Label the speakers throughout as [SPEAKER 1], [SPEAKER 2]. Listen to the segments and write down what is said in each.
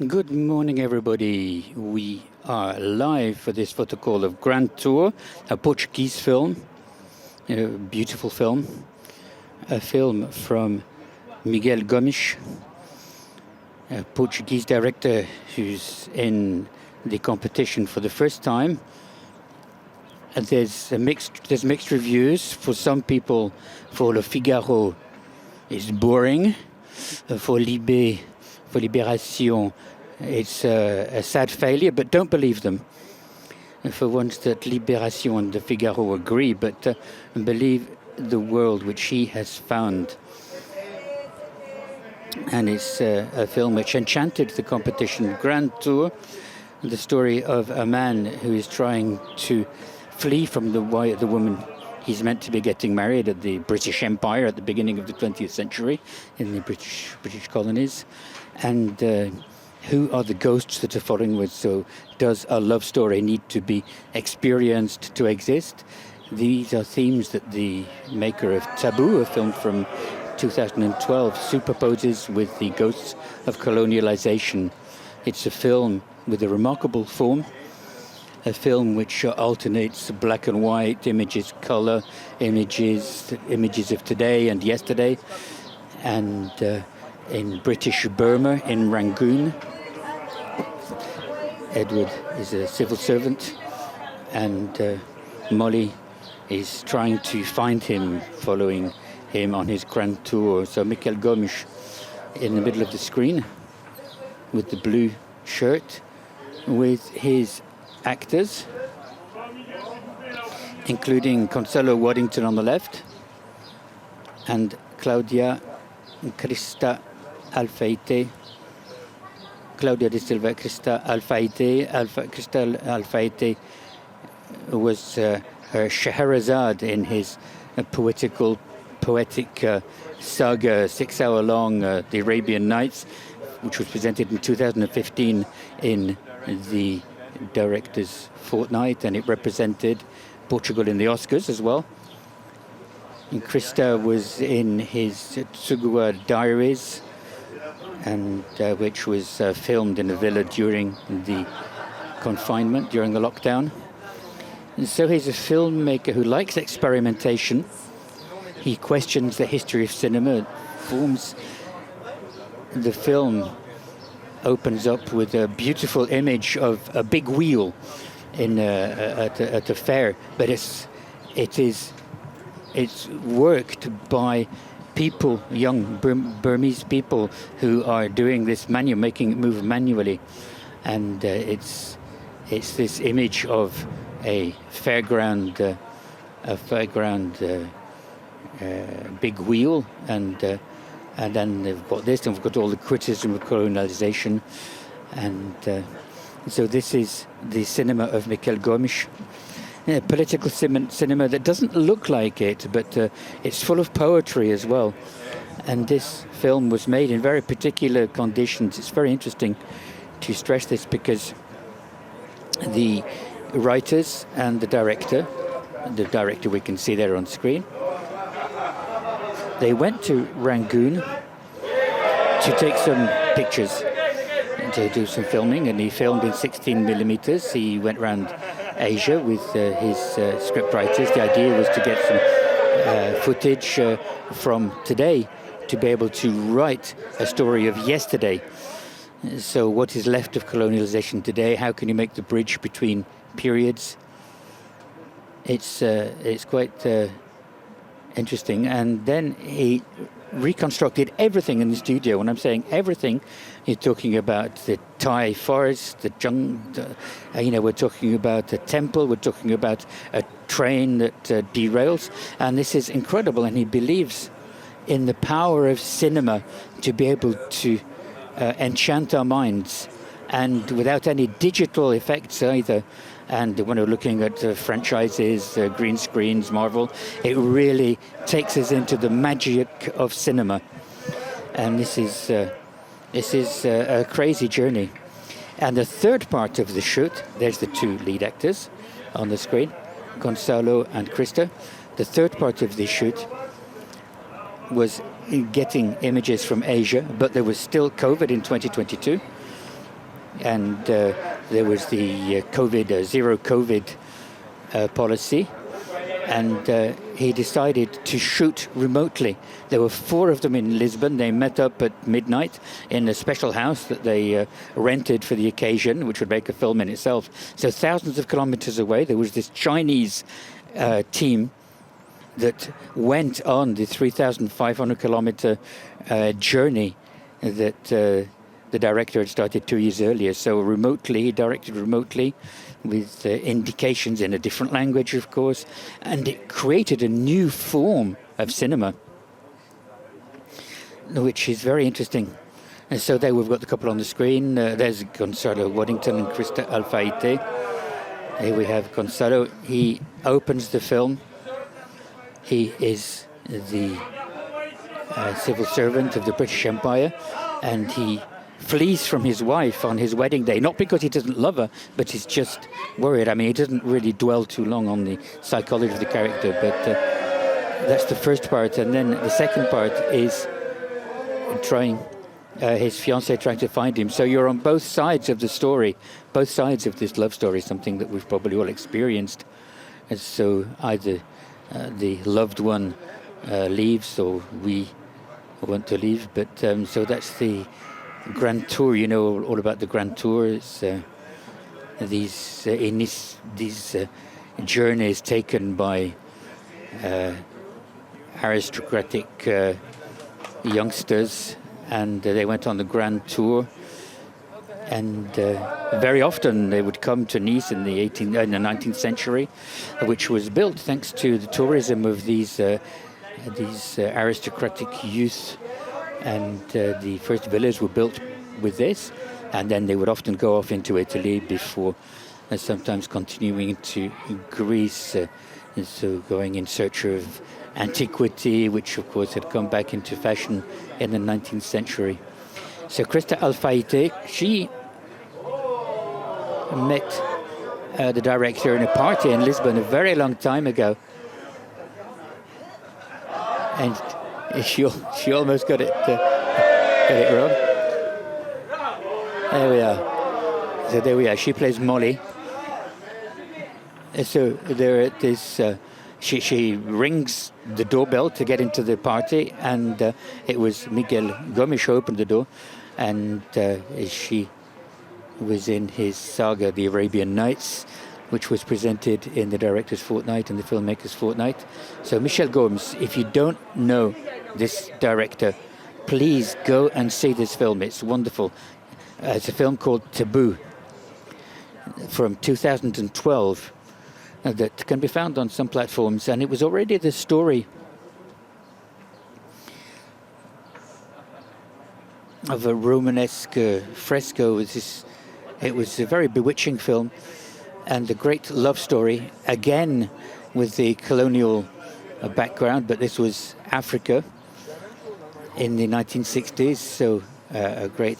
[SPEAKER 1] Good morning, everybody. We are live for this Photocall of Grand Tour, a Portuguese film, a beautiful film, a film from Miguel Gomes, a Portuguese director who's in the competition for the first time. And there's mixed reviews. For some people, for Le Figaro, it's boring. For Libération, it's a sad failure, but don't believe them. For once that Libération and the Figaro agree, but believe the world which he has found. And it's a film which enchanted the competition Grand Tour, the story of a man who is trying to flee from the woman he's meant to be getting married at the British Empire at the beginning of the 20th century in the British colonies. And who are the ghosts that are following with? So does a love story need to be experienced to exist? These are themes that the maker of Taboo, a film from 2012, superposes with the ghosts of colonialization. It's a film with a remarkable form, a film which alternates black and white, images, color, images of today and yesterday, and in British Burma, in Rangoon. Edward is a civil servant, and Molly is trying to find him, following him on his grand tour. So Miguel Gomes in the middle of the screen with the blue shirt, with his actors, including Consuelo Waddington on the left, and Claudia Crista Alfeite. Claudia de Silva Crista Alfeite. Crista Alfeite was her Scheherazade in his poetic saga, 6-hour-long, The Arabian Nights, which was presented in 2015 in the Directors' Fortnight, and it represented Portugal in the Oscars as well. And Krista was in his Tsugua Diaries, and which was filmed in a villa during the confinement, during the lockdown. And so he's a filmmaker who likes experimentation. He questions the history of cinema, forms the film opens up with a beautiful image of a big wheel at a fair, but it's worked by people, young Burmese people who are doing this making it move manually, and it's this image of a fairground big wheel, and then they've got this, and we've got all the criticism of colonialization, and so this is the cinema of Miguel Gomes. Political cinema that doesn't look like it, but it's full of poetry as well. And this film was made in very particular conditions. It's very interesting to stress this, because the writers and the director we can see there on screen, they went to Rangoon to take some pictures, to do some filming, and he filmed in 16 millimeters. He went around Asia with his script writers. The idea was to get some footage from today to be able to write a story of yesterday. So what is left of colonialization today? How can you make the bridge between periods? It's quite interesting. And then he reconstructed everything in the studio. When I'm saying everything, you're talking about the Thai forest, the jungle, we're talking about a temple, we're talking about a train that derails, and this is incredible. And he believes in the power of cinema to be able to enchant our minds, and without any digital effects either. And when we're looking at franchises, green screens, Marvel, it really takes us into the magic of cinema. And this is a crazy journey. And the third part of the shoot, there's the two lead actors on the screen, Gonzalo and Krista. The third part of the shoot was getting images from Asia, but there was still COVID in 2022. and there was the zero COVID policy, and he decided to shoot remotely. There were 4 of them in Lisbon. They met up at midnight in a special house that they rented for the occasion, which would make a film in itself. So thousands of kilometers away, there was this Chinese team that went on the 3,500 kilometer journey that the director had started 2 years earlier. So remotely, he directed remotely, with indications in a different language, of course, and it created a new form of cinema, which is very interesting. And so there we've got the couple on the screen. There's Gonzalo Waddington and Krista Alfaite. Here we have Gonzalo. He opens the film. He is the civil servant of the British Empire, and he flees from his wife on his wedding day, not because he doesn't love her, but he's just worried. I mean, he doesn't really dwell too long on the psychology of the character, but that's the first part. And then the second part is his fiancée trying to find him. So you're on both sides of the story, both sides of this love story, something that we've probably all experienced. And so either the loved one leaves, or we want to leave. But so that's the Grand Tour. You know all about the Grand Tour. It's these journeys taken by aristocratic youngsters, and they went on the Grand Tour. And very often they would come to Nice in the 19th century, which was built thanks to the tourism of these aristocratic youth. And the first villas were built with this, and then they would often go off into Italy before sometimes continuing to Greece, and so going in search of antiquity, which of course had come back into fashion in the 19th century. So Krista Alfaite, she met the director in a party in Lisbon a very long time ago, and she almost got it wrong. There we are. So there we are. She plays Molly. So there it is. She rings the doorbell to get into the party, and it was Miguel Gomes who opened the door, and she was in his saga, The Arabian Nights, which was presented in the Director's Fortnight and the Filmmaker's Fortnight. So Miguel Gomes, if you don't know this director, please go and see this film. It's wonderful. It's a film called Taboo from 2012 that can be found on some platforms, and it was already the story of a Romanesque fresco. It was a very bewitching film, and a great love story, again with the colonial background, but this was Africa in the 1960s, so a great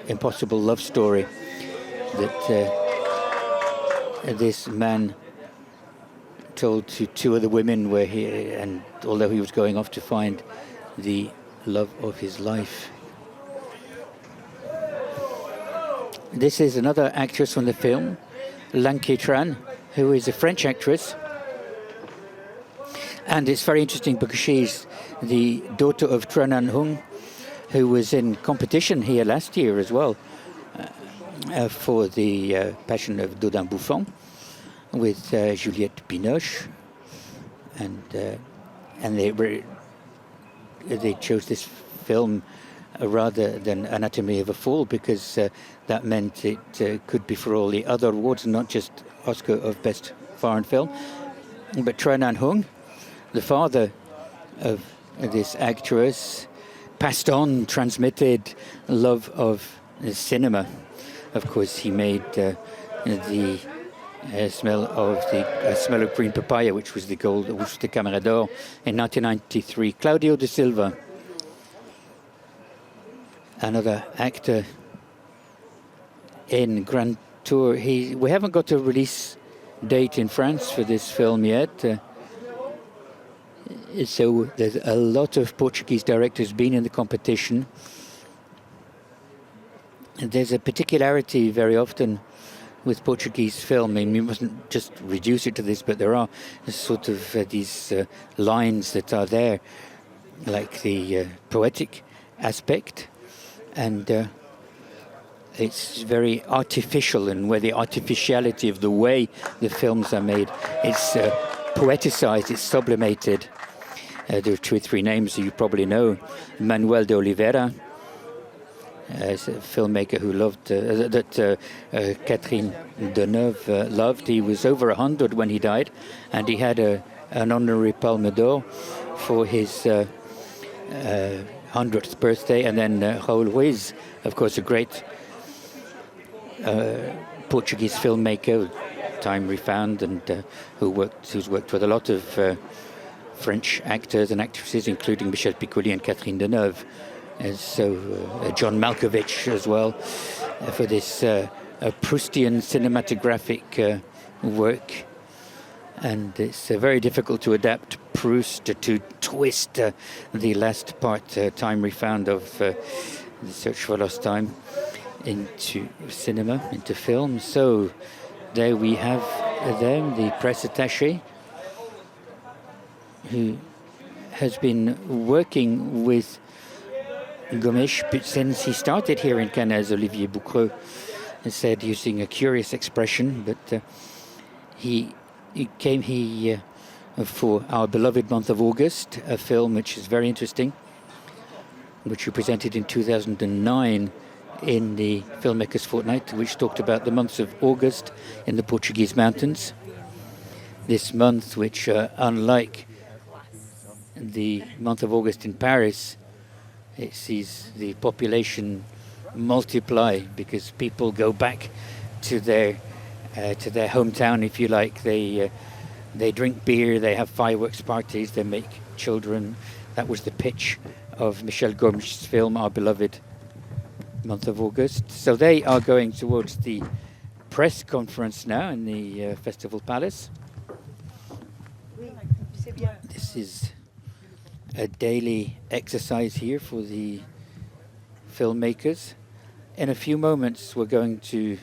[SPEAKER 1] impossible love story that this man told to 2 other women, and although he was going off to find the love of his life. This is another actress from the film, Lanky Tran, who is a French actress. And it's very interesting because she's the daughter of Tran Anh Hung, who was in competition here last year as well for the Passion of Dodin Buffon with Juliette Binoche. And they chose this film rather than Anatomy of a Fall, because that meant it could be for all the other awards, not just Oscar of Best Foreign Film. But Tran Anh Hung, the father of this actress, passed on, transmitted love of cinema. Of course, he made the smell of green papaya, which was the Camera d'Or in 1993. Claudio de Silva, another actor in Grand Tour. We haven't got a release date in France for this film yet. So there's a lot of Portuguese directors been in the competition. there's a particularity very often with Portuguese film. I mean, we mustn't just reduce it to this, but there are sort of these lines that are there, like the poetic aspect, and it's very artificial, and where the artificiality of the way the films are made, it's poeticized, it's sublimated. There are 2 or 3 names that you probably know. Manuel de Oliveira, as a filmmaker who loved that Catherine Deneuve loved. He was over 100 when he died, and he had an honorary Palme d'Or for his 100th birthday. And then Raul Ruiz, of course, a great Portuguese filmmaker, time refound, and who's worked with a lot of French actors and actresses, including Michel Piccoli and Catherine Deneuve. And so John Malkovich as well, for this Proustian cinematographic work. And it's very difficult to adapt Proust, to twist the last part, time refound of The Search for Lost Time, into cinema, into film. So there we have them, the press attaché, who has been working with Gomes since he started here in Cannes, as Olivier Boucreux said, using a curious expression, but he came here for Our Beloved Month of August, a film which is very interesting, which we presented in 2009 in the Filmmakers Fortnight, which talked about the months of August in the Portuguese mountains. This month, which unlike the month of August in Paris, it sees the population multiply because people go back to their hometown, if you like. They drink beer, they have fireworks parties, they make children. That was the pitch of Miguel Gomes' film, Our Beloved Month of August. So they are going towards the press conference now in the Festival Palace. This is a daily exercise here for the filmmakers. In a few moments we're going to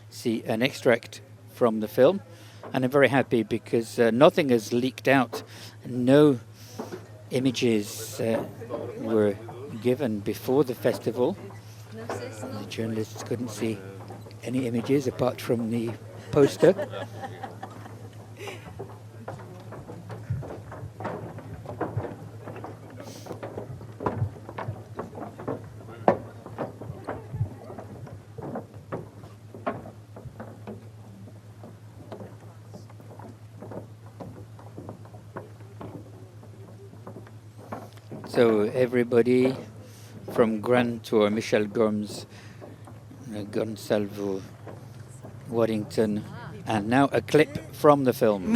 [SPEAKER 1] see an extract from the film, and I'm very happy because nothing has leaked out. No images were given before the festival. The journalists couldn't see any images apart from the poster. So everybody from Grand Tour, Michel Gomes, Gonsalvo Waddington, and now a clip from the film.